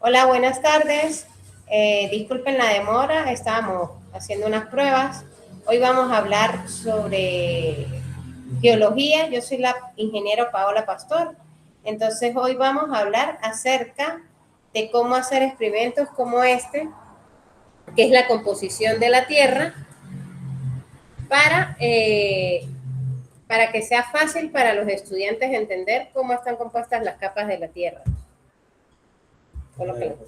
Hola, buenas tardes. Disculpen la demora, estábamos haciendo unas pruebas. Hoy vamos a hablar sobre geología. Yo soy la ingeniera Paola Pastor. Entonces, hoy vamos a hablar acerca de cómo hacer experimentos como este, que es la composición de la Tierra, para, eh, para que sea fácil para los estudiantes entender cómo están compuestas las capas de la Tierra. Colóquenlo.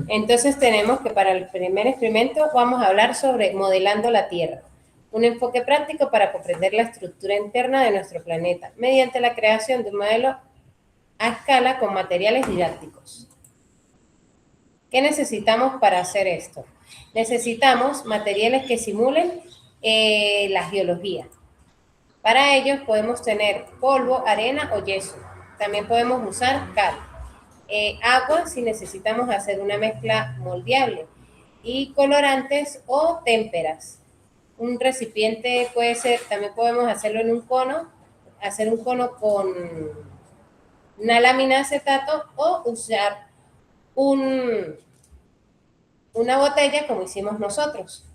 Entonces tenemos que para el primer experimento vamos a hablar sobre modelando la Tierra, un enfoque práctico para comprender la estructura interna de nuestro planeta, mediante la creación de un modelo a escala con materiales didácticos. ¿Qué necesitamos para hacer esto? Necesitamos materiales que simulen la geología. Para ello podemos tener polvo, arena o yeso. También podemos usar cal. Agua si necesitamos hacer una mezcla moldeable y colorantes o témperas. Un recipiente puede ser, también podemos hacerlo en un cono, hacer un cono con una lámina de acetato o usar una botella como hicimos nosotros.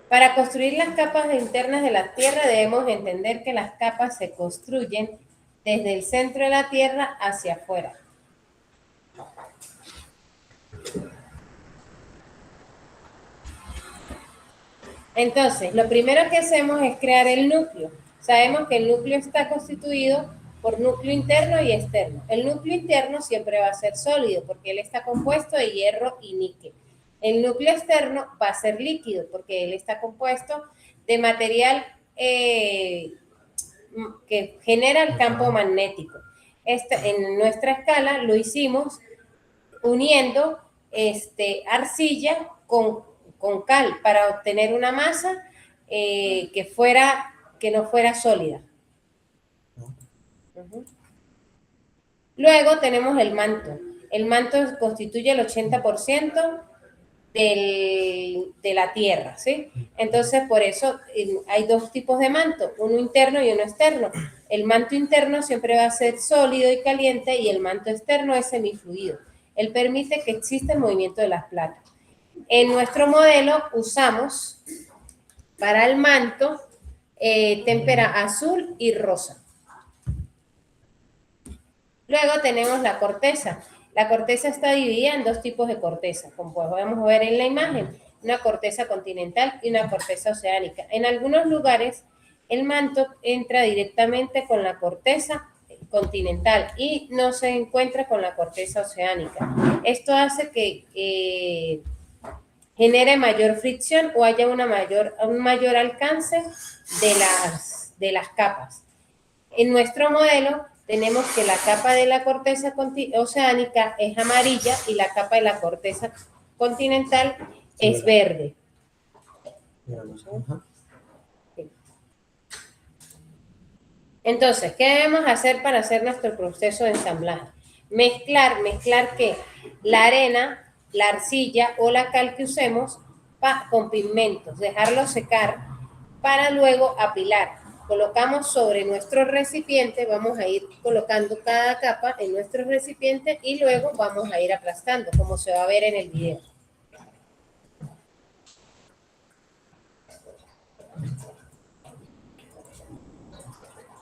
Para construir las capas internas de la Tierra debemos entender que las capas se construyen desde el centro de la Tierra hacia afuera. Entonces, lo primero que hacemos es crear el núcleo. Sabemos que el núcleo está constituido por núcleo interno y externo. El núcleo interno siempre va a ser sólido porque él está compuesto de hierro y níquel. El núcleo externo va a ser líquido porque él está compuesto de material que genera el campo magnético. En nuestra escala lo hicimos uniendo arcilla con cal para obtener una masa que no fuera sólida. Luego tenemos el manto. El manto constituye el 80% de la Tierra, ¿sí? Entonces, por eso hay dos tipos de manto, uno interno y uno externo. El manto interno siempre va a ser sólido y caliente y el manto externo es semifluido. Él permite que exista el movimiento de las placas. En nuestro modelo usamos para el manto témpera azul y rosa. Luego tenemos la corteza. La corteza está dividida en dos tipos de corteza, como podemos ver en la imagen, una corteza continental y una corteza oceánica. En algunos lugares el manto entra directamente con la corteza continental y no se encuentra con la corteza oceánica. Esto hace que genere mayor fricción o haya un mayor alcance de las capas. En nuestro modelo tenemos que la capa de la corteza oceánica es amarilla y la capa de la corteza continental es verde. Entonces, ¿qué debemos hacer para hacer nuestro proceso de ensamblaje? Mezclar ¿qué? La arena, la arcilla o la cal que usemos con pigmentos, dejarlo secar para luego apilar. Colocamos sobre nuestro recipiente, vamos a ir colocando cada capa en nuestro recipiente y luego vamos a ir aplastando, como se va a ver en el video.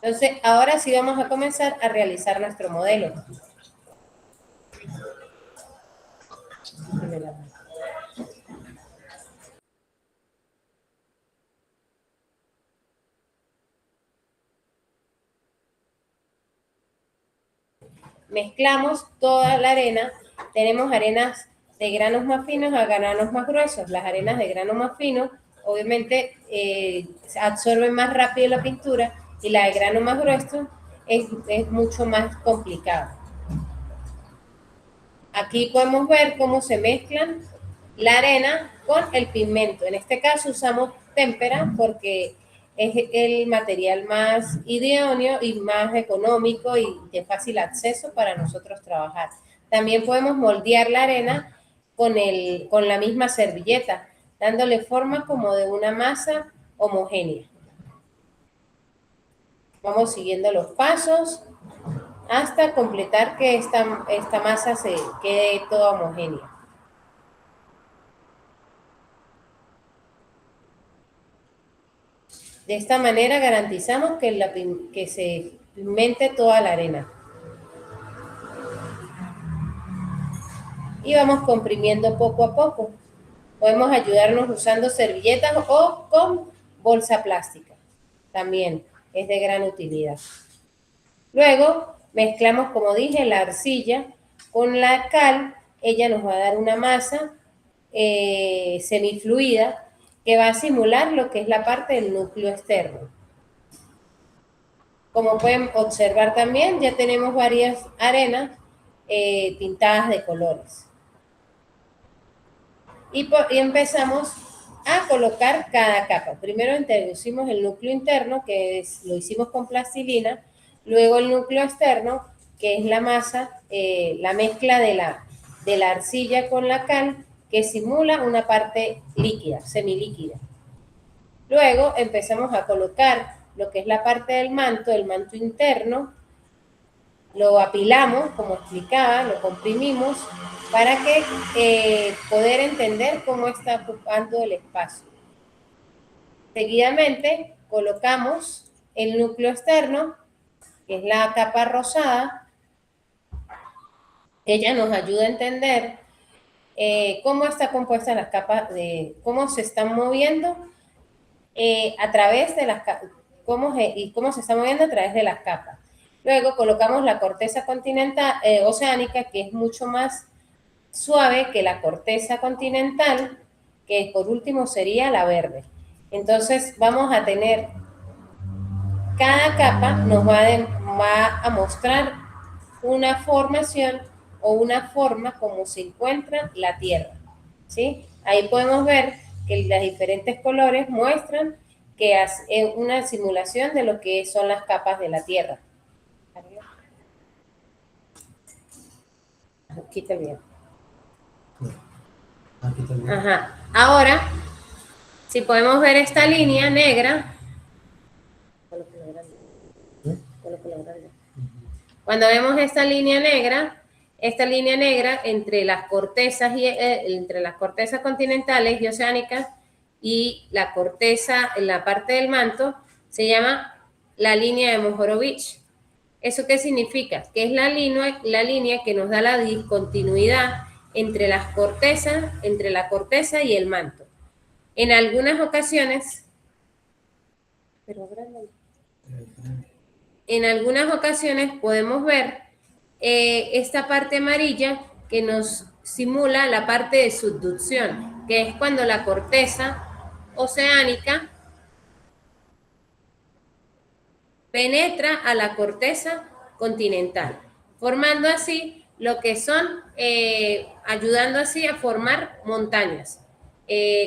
Entonces, ahora sí vamos a comenzar a realizar nuestro modelo. Mezclamos toda la arena. Tenemos arenas de granos más finos a granos más gruesos. Las arenas de grano más fino obviamente absorbe más rápido la pintura y la de grano más grueso es mucho más complicado. Aquí podemos ver cómo se mezclan la arena con el pigmento. En este caso usamos témpera porque es el material más idóneo y más económico y de fácil acceso para nosotros trabajar. También podemos moldear la arena con la misma servilleta, dándole forma como de una masa homogénea. Vamos siguiendo los pasos hasta completar que esta masa se quede toda homogénea. De esta manera garantizamos que se pigmente toda la arena. Y vamos comprimiendo poco a poco. Podemos ayudarnos usando servilletas o con bolsa plástica. También es de gran utilidad. Luego mezclamos, como dije, la arcilla con la cal. Ella nos va a dar una masa semifluida que va a simular lo que es la parte del núcleo externo. Como pueden observar también, ya tenemos varias arenas pintadas de colores. Y empezamos a colocar cada capa. Primero introducimos el núcleo interno, lo hicimos con plastilina, luego el núcleo externo, que es la masa, la mezcla de la arcilla con la cal, que simula una parte líquida, semilíquida. Luego empezamos a colocar lo que es la parte del manto, el manto interno, lo apilamos, como explicaba, lo comprimimos, para que poder entender cómo está ocupando el espacio. Seguidamente colocamos el núcleo externo, que es la capa rosada. Ella nos ayuda a entender cómo está compuesta las capas, cómo se están moviendo a través de las capas, cómo se está moviendo a través de las capas. Luego colocamos la corteza continental, oceánica, que es mucho más suave que la corteza continental, que por último sería la verde. Entonces vamos a tener, cada capa nos va a mostrar una formación o una forma como se encuentra la Tierra, ¿sí? Ahí podemos ver que los diferentes colores muestran que es una simulación de lo que son las capas de la Tierra. Aquí también. Ajá. Ahora, si podemos ver esta línea negra, cuando vemos esta línea negra entre las cortezas entre las cortezas continentales y oceánicas y la corteza en la parte del manto, se llama la línea de Mohorovic. ¿Eso qué significa? Que es la línea que nos da la discontinuidad entre la corteza y el manto. En algunas ocasiones, podemos ver esta parte amarilla que nos simula la parte de subducción, que es cuando la corteza oceánica penetra a la corteza continental, formando así lo que son, ayudando así a formar montañas,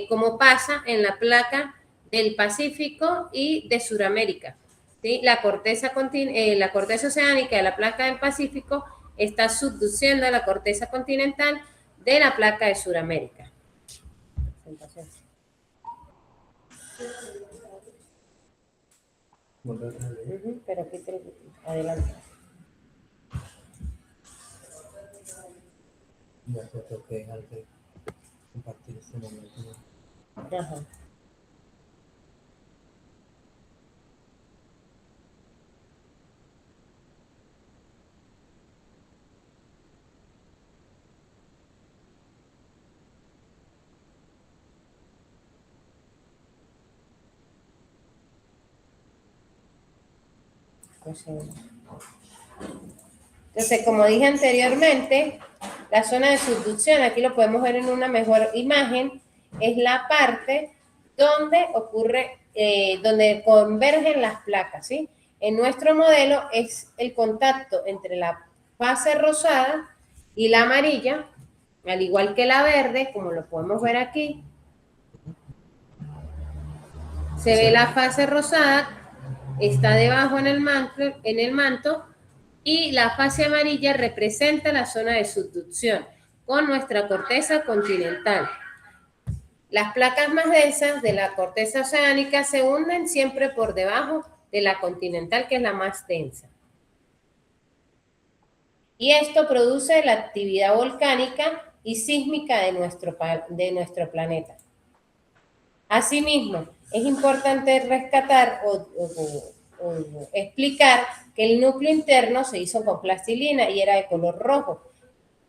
como pasa en la placa del Pacífico y de Sudamérica. ¿Sí? La corteza oceánica de la placa del Pacífico está subduciendo a la corteza continental de la placa de Sudamérica. Pero aquí adelante. Ya te tengo que dejar de compartir este momento. Ajá. Entonces, como dije anteriormente, la zona de subducción, aquí lo podemos ver en una mejor imagen, es la parte donde ocurre, donde convergen las placas, ¿sí? En nuestro modelo es el contacto entre la fase rosada y la amarilla, al igual que la verde, como lo podemos ver aquí. Se ve la fase rosada, está debajo en el manto, y la fase amarilla representa la zona de subducción con nuestra corteza continental. Las placas más densas de la corteza oceánica se hunden siempre por debajo de la continental, que es la más densa. Y esto produce la actividad volcánica y sísmica de nuestro planeta. Asimismo, es importante rescatar o explicar que el núcleo interno se hizo con plastilina y era de color rojo,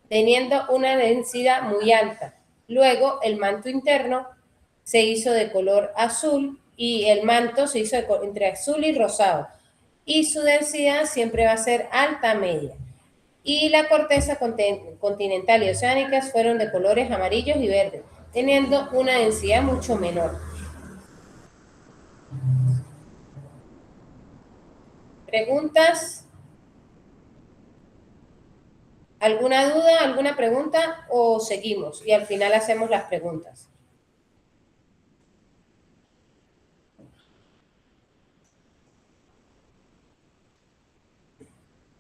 teniendo una densidad muy alta. Luego, el manto interno se hizo de color azul y el manto se hizo entre azul y rosado. Y su densidad siempre va a ser alta media. Y la corteza continental y oceánica fueron de colores amarillos y verdes, teniendo una densidad mucho menor. ¿Preguntas? ¿Alguna duda, alguna pregunta o seguimos? Y al final hacemos las preguntas.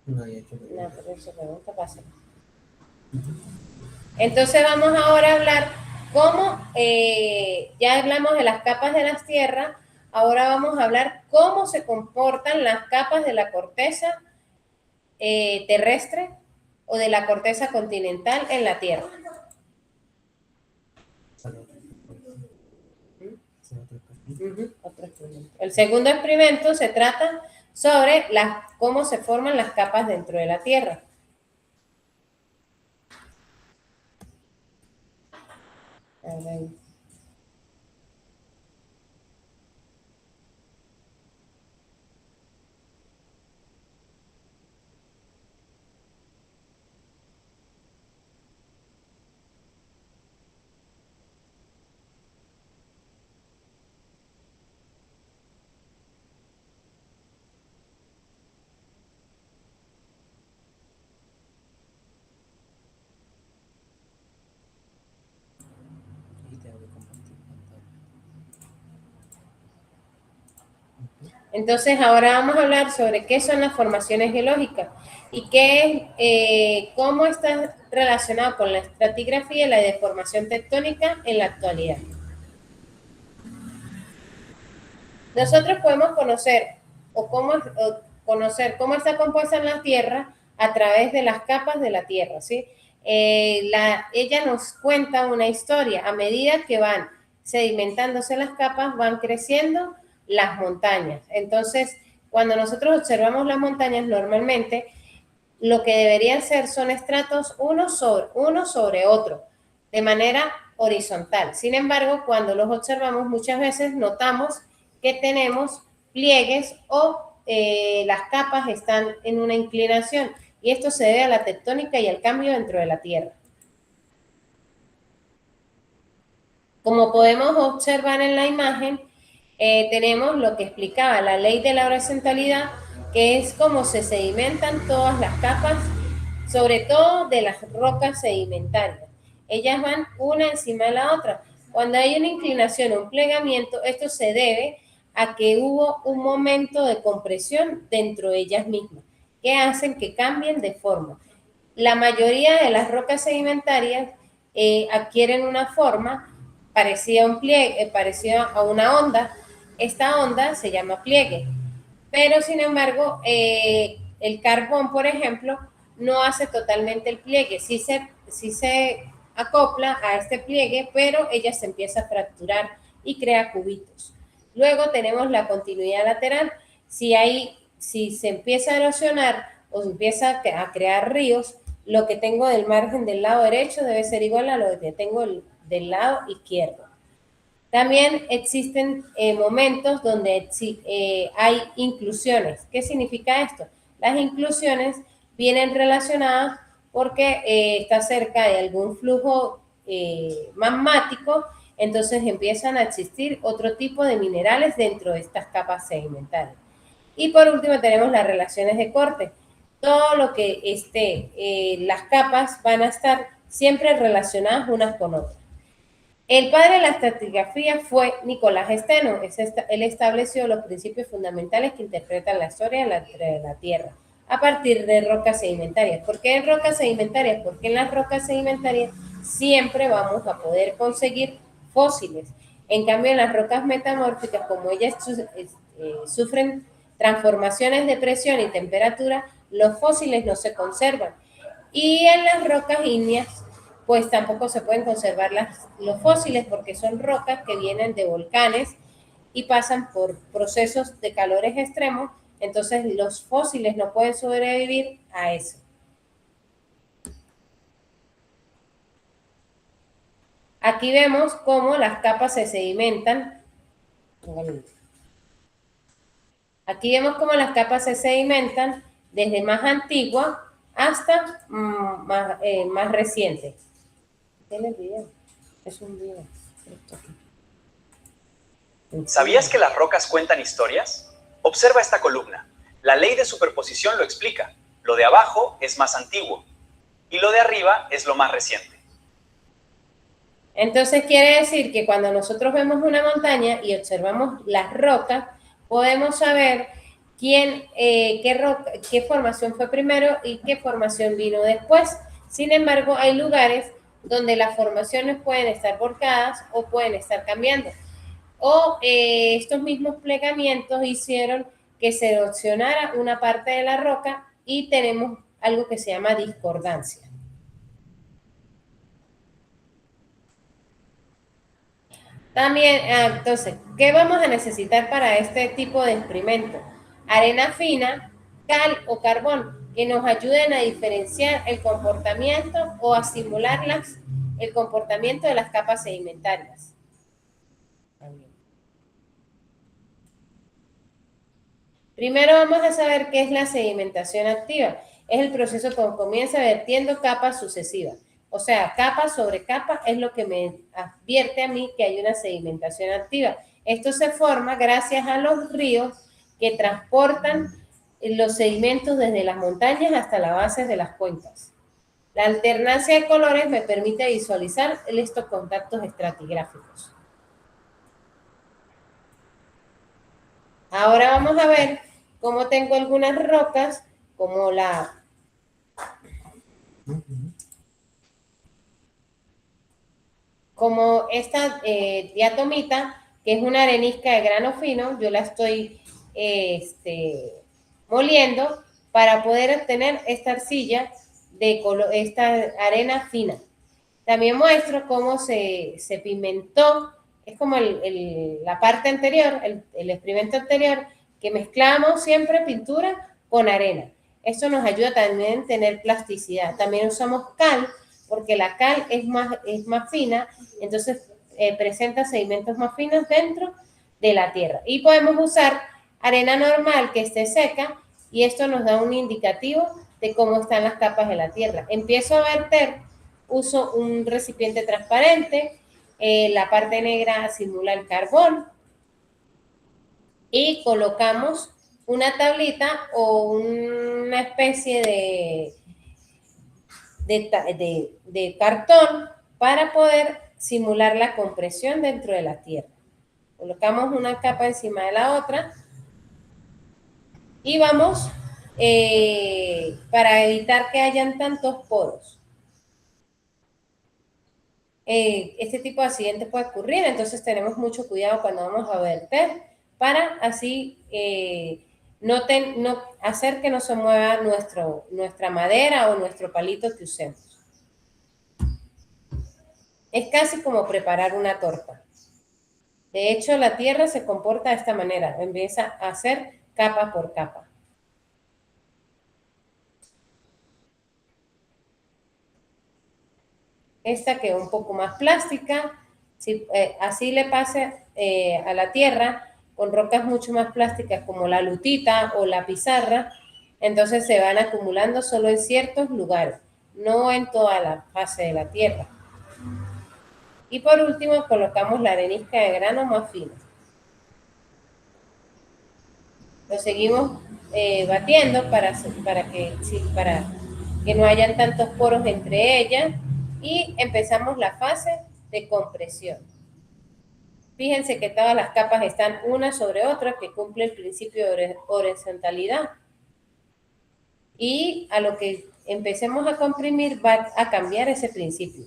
No hay hecho. No, pero esa pregunta pasa. Entonces vamos ahora a hablar cómo, ya hablamos de las capas de las tierras, ahora vamos a hablar cómo se comportan las capas de la corteza terrestre o de la corteza continental en la Tierra. El segundo experimento se trata sobre cómo se forman las capas dentro de la Tierra. A ver. Entonces, ahora vamos a hablar sobre qué son las formaciones geológicas y cómo está relacionado con la estratigrafía y la deformación tectónica en la actualidad. Nosotros podemos conocer cómo está compuesta la Tierra a través de las capas de la Tierra, ¿sí? Ella nos cuenta una historia. A medida que van sedimentándose las capas, van creciendo las montañas. Entonces, cuando nosotros observamos las montañas, normalmente lo que deberían ser son estratos uno sobre otro, de manera horizontal. Sin embargo, cuando los observamos, muchas veces notamos que tenemos pliegues o las capas están en una inclinación, y esto se debe a la tectónica y al cambio dentro de la Tierra. Como podemos observar en la imagen, tenemos lo que explicaba la ley de la horizontalidad, que es cómo se sedimentan todas las capas, sobre todo de las rocas sedimentarias. Ellas van una encima de la otra. Cuando hay una inclinación o un plegamiento, esto se debe a que hubo un momento de compresión dentro de ellas mismas, que hacen que cambien de forma. La mayoría de las rocas sedimentarias adquieren una forma parecida a un pliegue, parecida a una onda. Esta onda se llama pliegue, pero sin embargo, el carbón, por ejemplo, no hace totalmente el pliegue, sí se acopla a este pliegue, pero ella se empieza a fracturar y crea cubitos. Luego tenemos la continuidad lateral. Si se empieza a erosionar o se empieza a crear ríos, lo que tengo del margen del lado derecho debe ser igual a lo que tengo del lado izquierdo. También existen momentos donde hay inclusiones. ¿Qué significa esto? Las inclusiones vienen relacionadas porque está cerca de algún flujo magmático entonces empiezan a existir otro tipo de minerales dentro de estas capas sedimentarias. Y por último tenemos las relaciones de corte. Todo lo que las capas van a estar siempre relacionadas unas con otras. El padre de la estratigrafía fue Nicolás Steno. Él estableció los principios fundamentales que interpretan la historia de la Tierra a partir de rocas sedimentarias. ¿Por qué en rocas sedimentarias? Porque en las rocas sedimentarias siempre vamos a poder conseguir fósiles. En cambio, en las rocas metamórficas, como ellas sufren transformaciones de presión y temperatura, los fósiles no se conservan. Y en las rocas ígneas, pues tampoco se pueden conservar los fósiles porque son rocas que vienen de volcanes y pasan por procesos de calores extremos, entonces los fósiles no pueden sobrevivir a eso. Aquí vemos cómo las capas se sedimentan. Aquí vemos cómo las capas se sedimentan desde más antigua hasta más reciente. ¿Tiene el video? Es un video. ¿Sabías que las rocas cuentan historias? Observa esta columna. La ley de superposición lo explica. Lo de abajo es más antiguo y lo de arriba es lo más reciente. Entonces quiere decir que cuando nosotros vemos una montaña y observamos las rocas, podemos saber qué formación fue primero y qué formación vino después. Sin embargo, hay lugares donde las formaciones pueden estar volcadas o pueden estar cambiando. O estos mismos plegamientos hicieron que se erosionara una parte de la roca y tenemos algo que se llama discordancia. También, entonces, ¿qué vamos a necesitar para este tipo de experimento? Arena fina, cal o carbón, que nos ayuden a diferenciar el comportamiento o a simular el comportamiento de las capas sedimentarias. Primero vamos a saber qué es la sedimentación activa. Es el proceso que comienza vertiendo capas sucesivas. O sea, capa sobre capa es lo que me advierte a mí que hay una sedimentación activa. Esto se forma gracias a los ríos que transportan los sedimentos desde las montañas hasta la base de las cuencas. La alternancia de colores me permite visualizar estos contactos estratigráficos. Ahora vamos a ver cómo tengo algunas rocas, como esta diatomita, que es una arenisca de grano fino. Yo la estoy moliendo para poder obtener esta arcilla esta arena fina. También muestro cómo se pimentó. Es como la parte anterior, el experimento anterior, que mezclamos siempre pintura con arena. Esto nos ayuda también a tener plasticidad. También usamos cal, porque la cal es más fina, entonces presenta sedimentos más finos dentro de la tierra. Y podemos usar arena normal que esté seca, y esto nos da un indicativo de cómo están las capas de la tierra. Empiezo a verter, uso un recipiente transparente, la parte negra simula el carbón, y colocamos una tablita o una especie de cartón para poder simular la compresión dentro de la tierra. Colocamos una capa encima de la otra y vamos para evitar que hayan tantos poros. Este tipo de accidente puede ocurrir, entonces tenemos mucho cuidado cuando vamos a verter para así no hacer que no se mueva nuestra madera o nuestro palito que usemos. Es casi como preparar una torta. De hecho, la tierra se comporta de esta manera, empieza a hacer capa por capa. Esta quedó un poco más plástica. Si así le pasa a la tierra con rocas mucho más plásticas como la lutita o la pizarra, entonces se van acumulando solo en ciertos lugares, no en toda la fase de la tierra. Y por último colocamos la arenisca de grano más fina. Lo seguimos batiendo para que no hayan tantos poros entre ellas y empezamos la fase de compresión. Fíjense que todas las capas están una sobre otra, que cumple el principio de horizontalidad. Y a lo que empecemos a comprimir va a cambiar ese principio.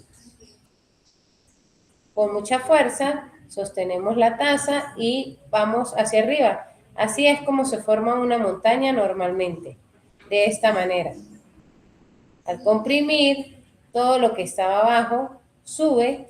Con mucha fuerza sostenemos la taza y vamos hacia arriba. Así es como se forma una montaña normalmente, de esta manera. Al comprimir, todo lo que estaba abajo sube,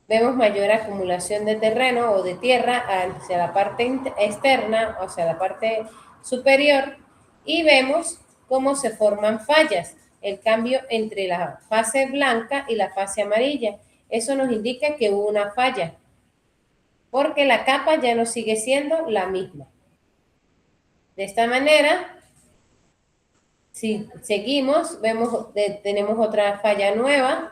vemos mayor acumulación de terreno o de tierra hacia la parte externa, o hacia la parte superior, y vemos cómo se forman fallas, el cambio entre la fase blanca y la fase amarilla. Eso nos indica que hubo una falla, porque la capa ya no sigue siendo la misma. De esta manera, si seguimos, tenemos otra falla nueva.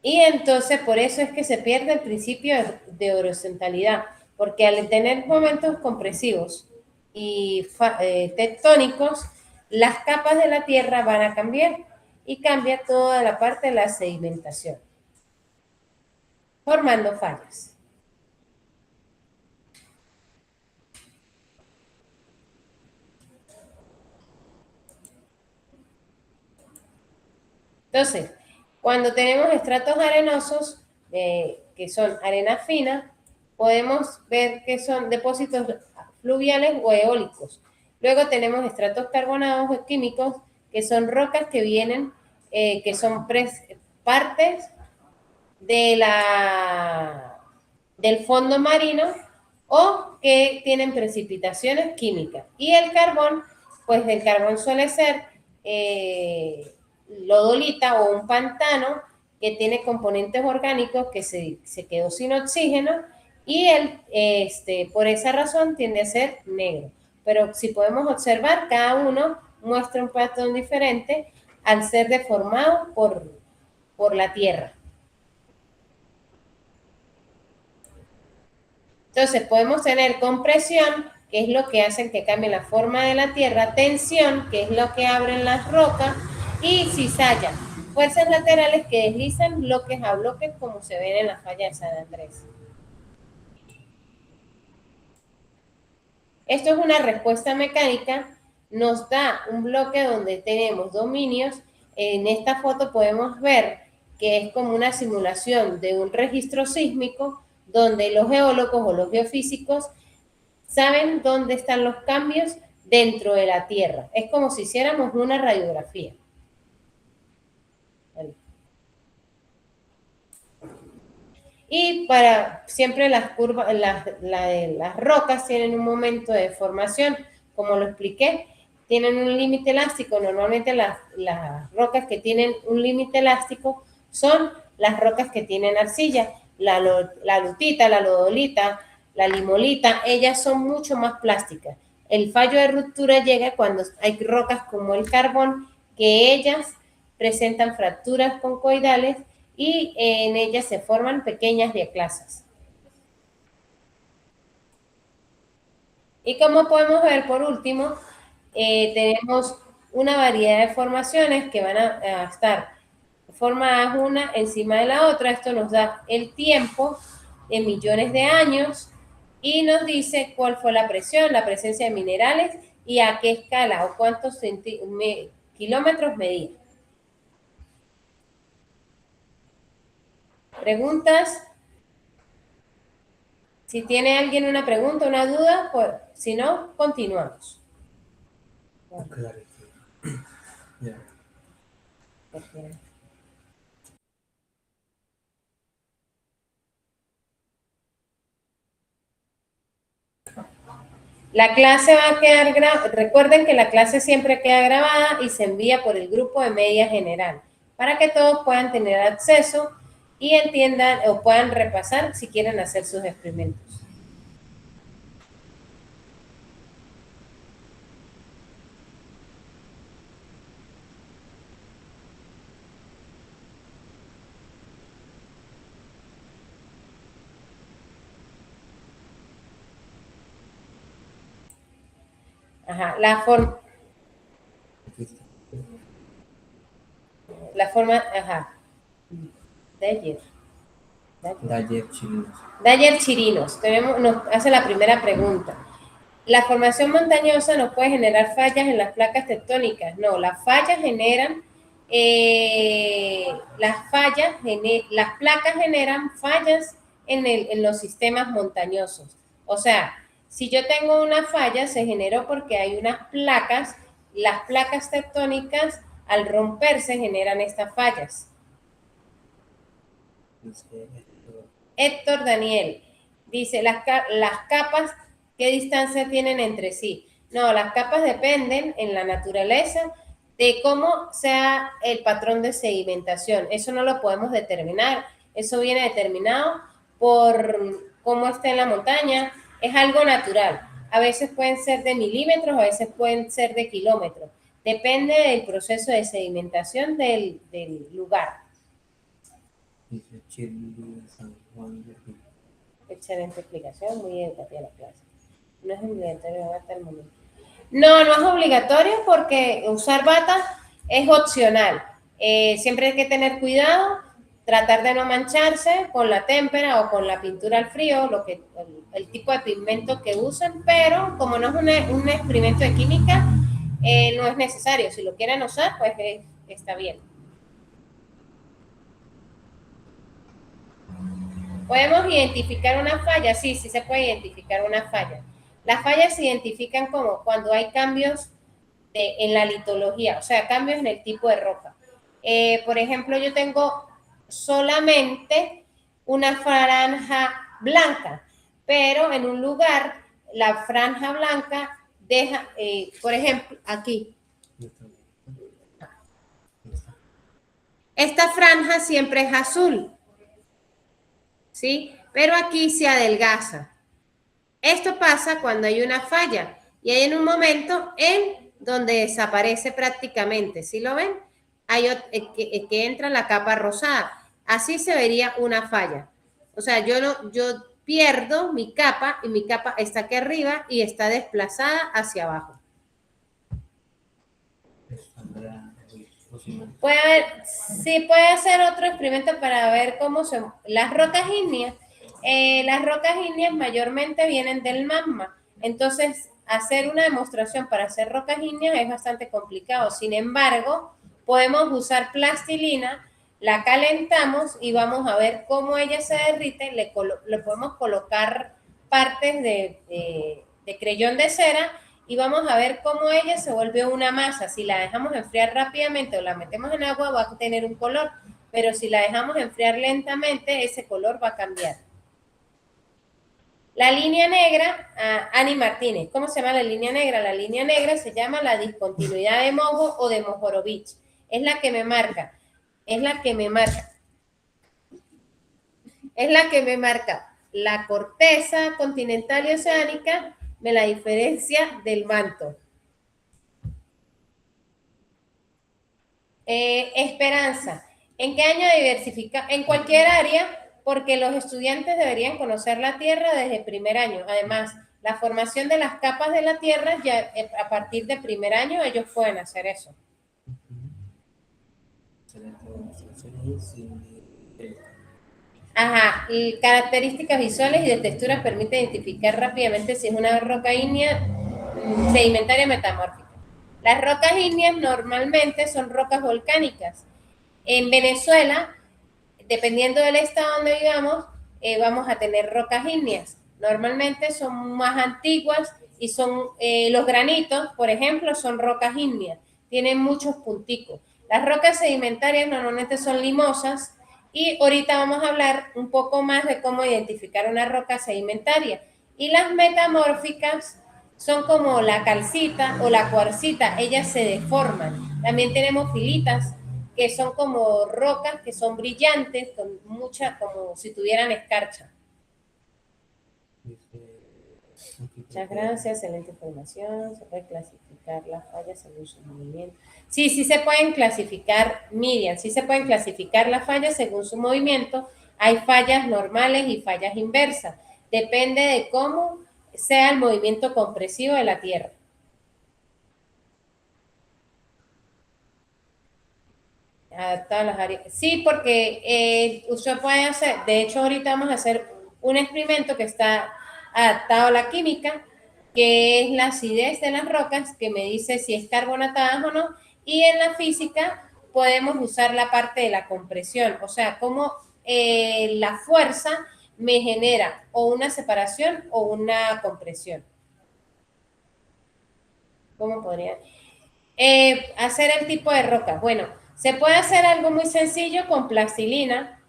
Y entonces por eso es que se pierde el principio de horizontalidad, porque al tener momentos compresivos y tectónicos, las capas de la Tierra van a cambiar y cambia toda la parte de la sedimentación, formando fallas. Entonces, cuando tenemos estratos arenosos, que son arena fina, podemos ver que son depósitos fluviales o eólicos. Luego tenemos estratos carbonados o químicos, que son rocas que vienen, que son partes de del fondo marino o que tienen precipitaciones químicas. Y el carbón, pues el carbón suele ser lodolita o un pantano que tiene componentes orgánicos que se quedó sin oxígeno y por esa razón tiende a ser negro. Pero si podemos observar, cada uno muestra un patrón diferente al ser deformado por la tierra. Entonces podemos tener compresión, que es lo que hace que cambie la forma de la tierra, tensión, que es lo que abren las rocas, y cizalla, fuerzas laterales que deslizan bloques a bloques como se ven en la falla de San Andrés. Esto es una respuesta mecánica, nos da un bloque donde tenemos dominios. En esta foto podemos ver que es como una simulación de un registro sísmico donde los geólogos o los geofísicos saben dónde están los cambios dentro de la Tierra. Es como si hiciéramos una radiografía. Y siempre las curvas, las rocas tienen un momento de formación, como lo expliqué, tienen un límite elástico. Normalmente las rocas que tienen un límite elástico son las rocas que tienen arcilla, la lutita, la lodolita, la limolita, ellas son mucho más plásticas. El fallo de ruptura llega cuando hay rocas como el carbón, que ellas presentan fracturas concoidales y en ellas se forman pequeñas diaclasas. Y como podemos ver, por último, tenemos una variedad de formaciones que van a estar formadas una encima de la otra. Esto nos da el tiempo en millones de años y nos dice cuál fue la presión, la presencia de minerales y a qué escala o cuántos kilómetros medía. ¿Preguntas? Si tiene alguien una pregunta, una duda, pues si no, continuamos. Claro. Ya. La clase va a quedar grabada. Recuerden que la clase siempre queda grabada y se envía por el grupo de media general para que todos puedan tener acceso y entiendan o puedan repasar si quieren hacer sus experimentos. Ajá, Aquí está. la forma, ajá. Dyer. Dyer Chirinos. Dyer Chirinos, nos hace la primera pregunta. ¿La formación montañosa no puede generar fallas en las placas tectónicas? No, las fallas generan, las placas generan fallas en los sistemas montañosos. O sea, si yo tengo una falla, se generó porque hay unas placas, las placas tectónicas al romperse generan estas fallas. Dice esto. Héctor Daniel dice, las capas, ¿qué distancia tienen entre sí? No, las capas dependen en la naturaleza de cómo sea el patrón de sedimentación. Eso no lo podemos determinar. Eso viene determinado por cómo está en la montaña. Es algo natural. A veces pueden ser de milímetros, a veces pueden ser de kilómetros. Depende del proceso de sedimentación del lugar. Dice Chile, San Juan de Río. Excelente explicación, muy educativa la clase. No es obligatorio hasta el momento. No, no es obligatorio porque usar bata es opcional. Siempre hay que tener cuidado, tratar de no mancharse con la témpera o con la pintura al frío, el tipo de pigmento que usen, pero como no es un experimento de química, no es necesario. Si lo quieren usar, pues está bien. ¿Podemos identificar una falla? Sí, sí se puede identificar una falla. Las fallas se identifican como cuando hay cambios en la litología, o sea, cambios en el tipo de roca. Por ejemplo, yo tengo solamente una franja blanca, pero en un lugar la franja blanca deja, por ejemplo, aquí. Esta franja siempre es azul, ¿sí? Pero aquí se adelgaza. Esto pasa cuando hay una falla y hay en un momento en donde desaparece prácticamente. ¿Sí lo ven? Hay que entra la capa rosada. Así se vería una falla. O sea, yo pierdo mi capa y mi capa está aquí arriba y está desplazada hacia abajo. Puede hacer otro experimento para ver cómo son las rocas ígneas. Las rocas ígneas mayormente vienen del magma. Entonces, hacer una demostración para hacer rocas ígneas es bastante complicado. Sin embargo, podemos usar plastilina, la calentamos y vamos a ver cómo ella se derrite. Le podemos colocar partes de creyón de cera y vamos a ver cómo ella se vuelve una masa. Si la dejamos enfriar rápidamente o la metemos en agua, va a tener un color, pero si la dejamos enfriar lentamente, ese color va a cambiar. La línea negra, Ani Martínez, ¿cómo se llama la línea negra? La línea negra se llama la discontinuidad de Mojo o de Mojorovich. Es la que me marca, la corteza continental y oceánica de la diferencia del manto. Esperanza. ¿En qué año diversifica? En cualquier área, porque los estudiantes deberían conocer la Tierra desde el primer año. Además, la formación de las capas de la Tierra, ya a partir del primer año, ellos pueden hacer eso. Ajá, y características visuales y de texturas permiten identificar rápidamente si es una roca ígnea sedimentaria metamórfica. Las rocas ígneas normalmente son rocas volcánicas. En Venezuela, dependiendo del estado donde vivamos, vamos a tener rocas ígneas. Normalmente son más antiguas y son los granitos, por ejemplo, son rocas ígneas. Tienen muchos punticos. Las rocas sedimentarias normalmente son limosas y ahorita vamos a hablar un poco más de cómo identificar una roca sedimentaria. Y las metamórficas son como la calcita o la cuarcita, ellas se deforman. También tenemos filitas, que son como rocas que son brillantes, con mucha, como si tuvieran escarcha. Muchas gracias, excelente información. Se puede clasificar las fallas según su movimiento. Sí, sí se pueden clasificar, Miriam, sí se pueden clasificar las fallas según su movimiento. Hay fallas normales y fallas inversas. Depende de cómo sea el movimiento compresivo de la Tierra. Adaptado a las áreas. Sí, porque usted puede hacer, de hecho ahorita vamos a hacer un experimento que está adaptado a la química, que es la acidez de las rocas, que me dice si es carbonatadas o no, y en la física podemos usar la parte de la compresión, o sea, cómo la fuerza me genera o una separación o una compresión. ¿Cómo podría? Hacer el tipo de roca. Bueno, se puede hacer algo muy sencillo con plastilina.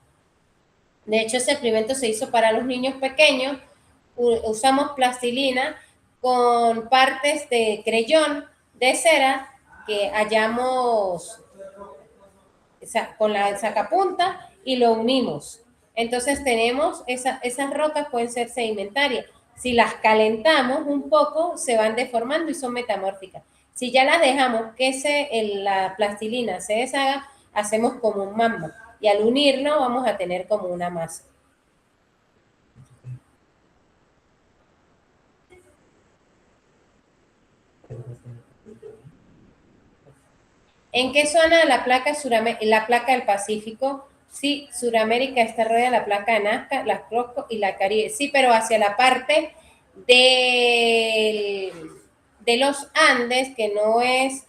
De hecho, ese experimento se hizo para los niños pequeños. Usamos plastilina con partes de creyón de cera que hallamos con la sacapunta y lo unimos. Entonces tenemos esas rocas pueden ser sedimentarias. Si las calentamos un poco, se van deformando y son metamórficas. Si ya las dejamos que la plastilina se deshaga, hacemos como un magma. Y al unirlo vamos a tener como una masa. ¿En qué zona de la placa, la placa del Pacífico? Sí, Suramérica está rodeada de la placa de Nazca, la Crozco y la Caribe. Sí, pero hacia la parte de los Andes, que no es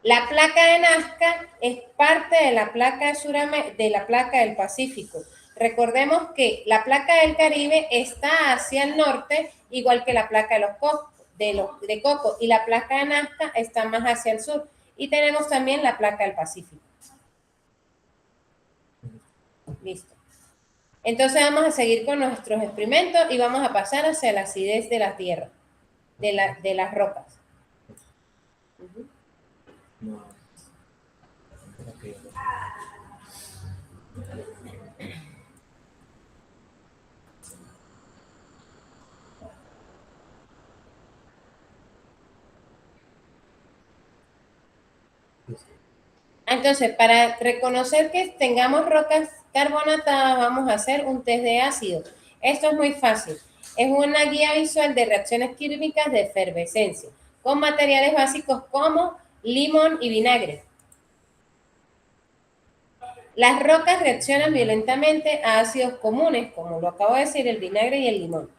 la placa de Nazca, es parte de la placa de la placa del Pacífico. Recordemos que la placa del Caribe está hacia el norte, igual que la placa de Coco, y la placa de Nazca está más hacia el sur. Y tenemos también la placa del Pacífico. Listo. Entonces vamos a seguir con nuestros experimentos y vamos a pasar hacia la acidez de la tierra, de las rocas. No. Entonces, para reconocer que tengamos rocas carbonatadas, vamos a hacer un test de ácido. Esto es muy fácil. Es una guía visual de reacciones químicas de efervescencia con materiales básicos como limón y vinagre. Las rocas reaccionan violentamente a ácidos comunes, como lo acabo de decir, el vinagre y el limón.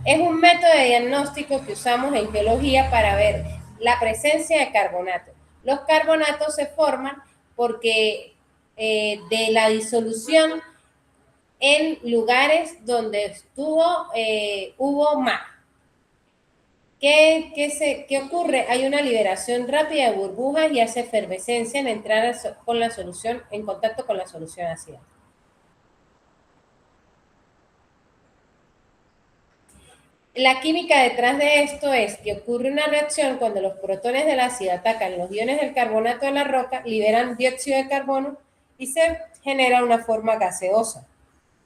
Es un método de diagnóstico que usamos en geología para ver la presencia de carbonatos. Los carbonatos se forman porque de la disolución en lugares donde hubo mar. ¿Qué ocurre? Hay una liberación rápida de burbujas y hace efervescencia en entrar con la solución, en contacto con la solución ácida. La química detrás de esto es que ocurre una reacción cuando los protones del ácido atacan los iones del carbonato de la roca, liberan dióxido de carbono y se genera una forma gaseosa.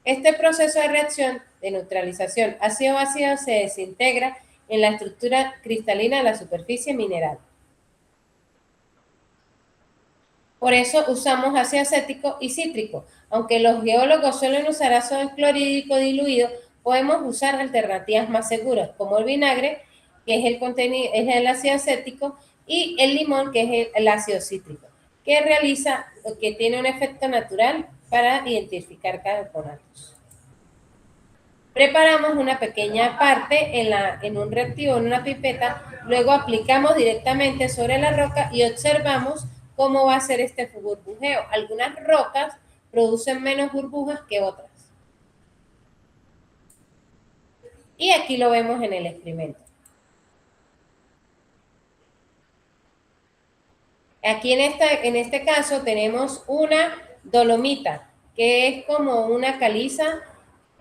Este proceso de reacción de neutralización ácido-ácido se desintegra en la estructura cristalina de la superficie mineral. Por eso usamos ácido acético y cítrico. Aunque los geólogos suelen usar ácido clorhídrico diluido, podemos usar alternativas más seguras, como el vinagre, que es el ácido acético, y el limón, que es el ácido cítrico, que tiene un efecto natural para identificar carbonatos. Preparamos una pequeña parte en un reactivo, en una pipeta, luego aplicamos directamente sobre la roca y observamos cómo va a ser este burbujeo. Algunas rocas producen menos burbujas que otras. Y aquí lo vemos en el experimento. Aquí en este caso tenemos una dolomita, que es como una caliza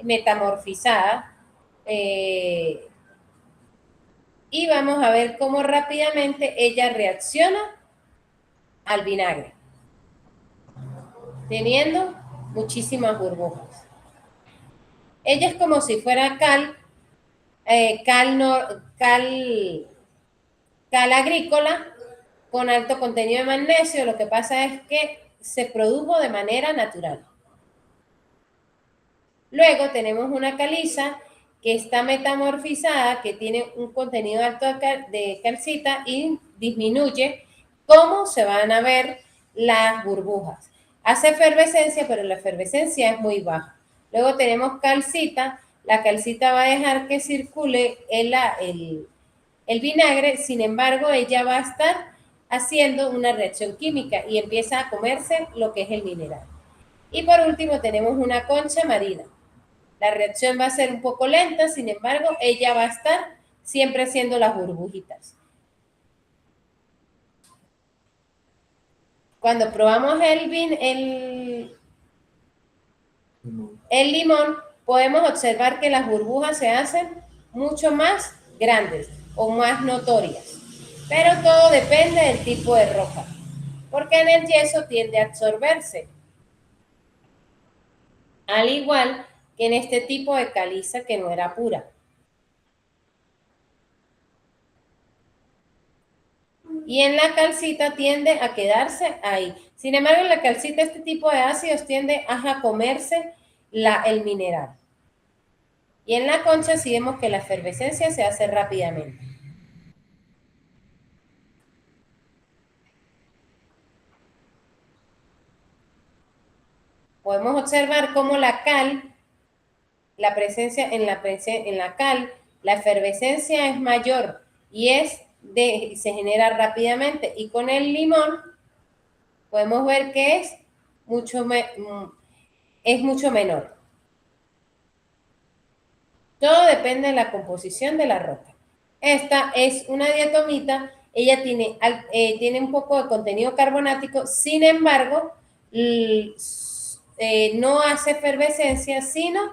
metamorfizada. Y vamos a ver cómo rápidamente ella reacciona al vinagre, teniendo muchísimas burbujas. Ella es como si fuera cal agrícola con alto contenido de magnesio. Lo que pasa es que se produjo de manera natural. Luego tenemos una caliza que está metamorfizada, que tiene un contenido alto de calcita y disminuye, ¿cómo se van a ver las burbujas? Hace efervescencia, pero la efervescencia es muy baja. Luego tenemos calcita. La calcita va a dejar que circule el vinagre, sin embargo, ella va a estar haciendo una reacción química y empieza a comerse lo que es el mineral. Y por último tenemos una concha marina. La reacción va a ser un poco lenta, sin embargo, ella va a estar siempre haciendo las burbujitas. Cuando probamos el limón, podemos observar que las burbujas se hacen mucho más grandes o más notorias. Pero todo depende del tipo de roca, porque en el yeso tiende a absorberse, al igual que en este tipo de caliza que no era pura. Y en la calcita tiende a quedarse ahí. Sin embargo, en la calcita este tipo de ácidos tiende a comerse el mineral. Y en la concha sí vemos que la efervescencia se hace rápidamente. Podemos observar cómo la cal, la presencia en la cal, la efervescencia es mayor y se genera rápidamente. Y con el limón podemos ver que es mucho menor. Todo depende de la composición de la roca. Esta es una diatomita, ella tiene un poco de contenido carbonático, sin embargo, no hace efervescencia, sino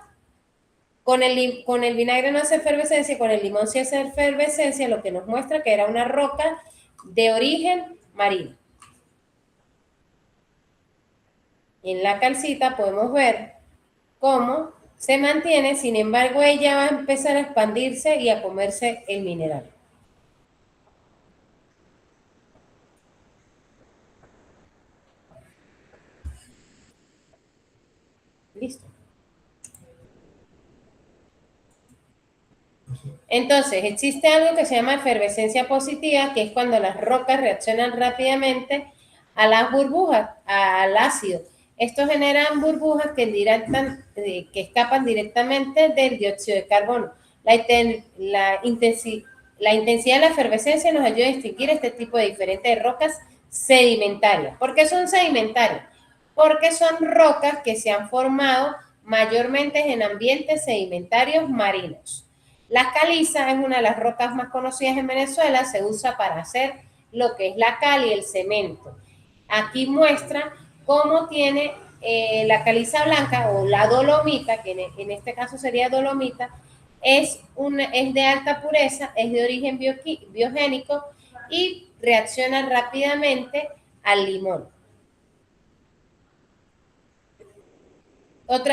con el vinagre no hace efervescencia, con el limón sí hace efervescencia, lo que nos muestra que era una roca de origen marino. En la calcita podemos ver cómo se mantiene, sin embargo, ella va a empezar a expandirse y a comerse el mineral. Listo. Entonces, existe algo que se llama efervescencia positiva, que es cuando las rocas reaccionan rápidamente a las burbujas, al ácido. Esto genera burbujas que escapan directamente del dióxido de carbono. La intensidad de la efervescencia nos ayuda a distinguir este tipo de diferentes rocas sedimentarias. ¿Por qué son sedimentarias? Porque son rocas que se han formado mayormente en ambientes sedimentarios marinos. La caliza es una de las rocas más conocidas en Venezuela, se usa para hacer lo que es la cal y el cemento. Aquí muestra cómo tiene la caliza blanca o la dolomita, que en este caso sería dolomita, es de alta pureza, es de origen biogénico y reacciona rápidamente al limón.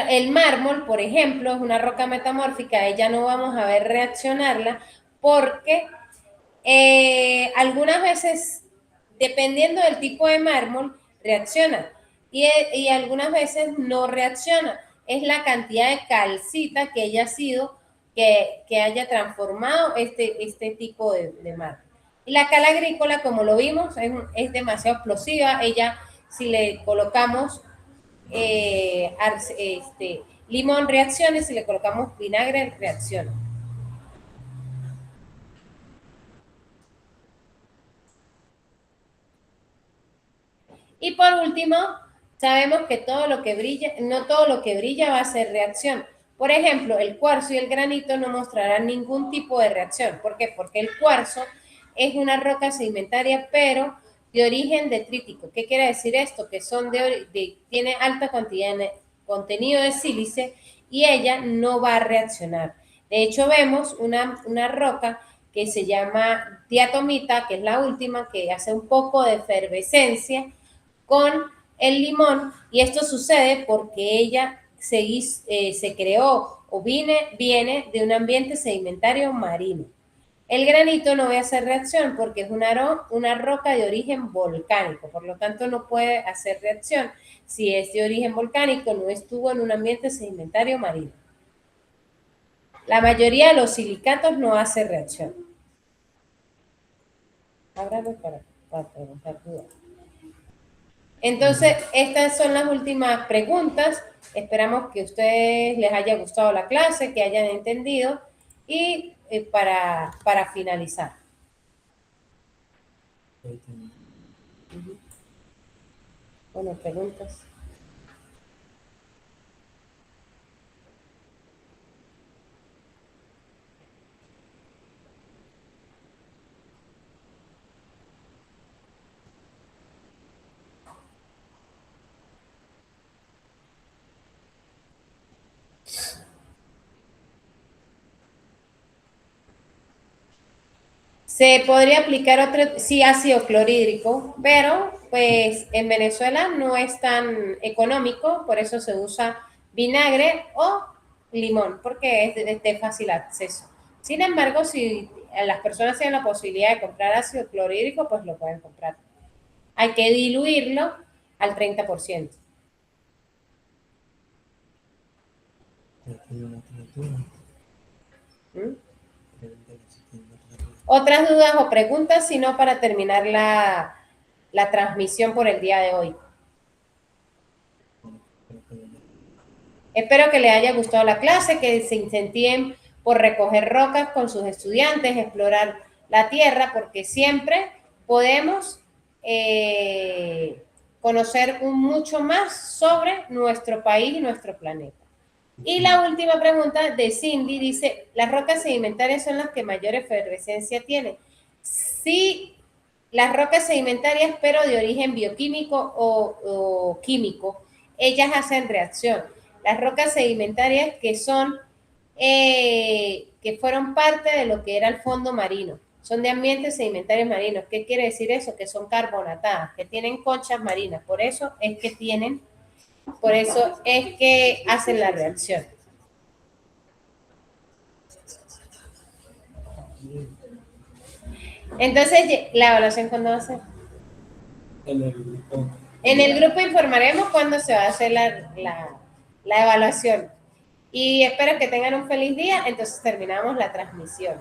El mármol, por ejemplo, es una roca metamórfica, ella no vamos a ver reaccionarla porque algunas veces, dependiendo del tipo de mármol, reacciona y algunas veces no reacciona. Es la cantidad de calcita que haya sido, que haya transformado este tipo de mármol. Y la cal agrícola, como lo vimos, es demasiado explosiva. Ella, si le colocamos limón reacciona, si le colocamos vinagre reacciona. Y por último, sabemos que todo lo que brilla, no todo lo que brilla va a ser reacción. Por ejemplo, el cuarzo y el granito no mostrarán ningún tipo de reacción. ¿Por qué? Porque el cuarzo es una roca sedimentaria, pero de origen detrítico. ¿Qué quiere decir esto? Que tiene alta cantidad de contenido de sílice y ella no va a reaccionar. De hecho, vemos una roca que se llama diatomita, que es la última, que hace un poco de efervescencia con el limón, y esto sucede porque ella se creó o viene de un ambiente sedimentario marino. El granito no va a hacer reacción porque es una roca de origen volcánico, por lo tanto no puede hacer reacción si es de origen volcánico, no estuvo en un ambiente sedimentario marino. La mayoría de los silicatos no hace reacción. Ábralo para preguntar dudas. Entonces, estas son las últimas preguntas. Esperamos que a ustedes les haya gustado la clase, que hayan entendido. Y para finalizar. Bueno, preguntas. Se podría aplicar otro, sí, ácido clorhídrico, pero pues en Venezuela no es tan económico, por eso se usa vinagre o limón, porque es de fácil acceso. Sin embargo, si las personas tienen la posibilidad de comprar ácido clorhídrico, pues lo pueden comprar. Hay que diluirlo al 30%. ¿Mm? ¿Otras dudas o preguntas, sino para terminar la transmisión por el día de hoy? Espero que les haya gustado la clase, que se incentiven por recoger rocas con sus estudiantes, explorar la tierra, porque siempre podemos conocer mucho más sobre nuestro país y nuestro planeta. Y la última pregunta de Cindy dice, ¿las rocas sedimentarias son las que mayor efervescencia tienen? Sí, las rocas sedimentarias, pero de origen bioquímico o químico, ellas hacen reacción. Las rocas sedimentarias que son, que fueron parte de lo que era el fondo marino, son de ambientes sedimentarios marinos. ¿Qué quiere decir eso? Que son carbonatadas, que tienen conchas marinas, por eso es que hacen la reacción. Entonces, ¿la evaluación cuándo va a ser? En el grupo. En el grupo informaremos cuándo se va a hacer la evaluación. Y espero que tengan un feliz día. Entonces terminamos la transmisión.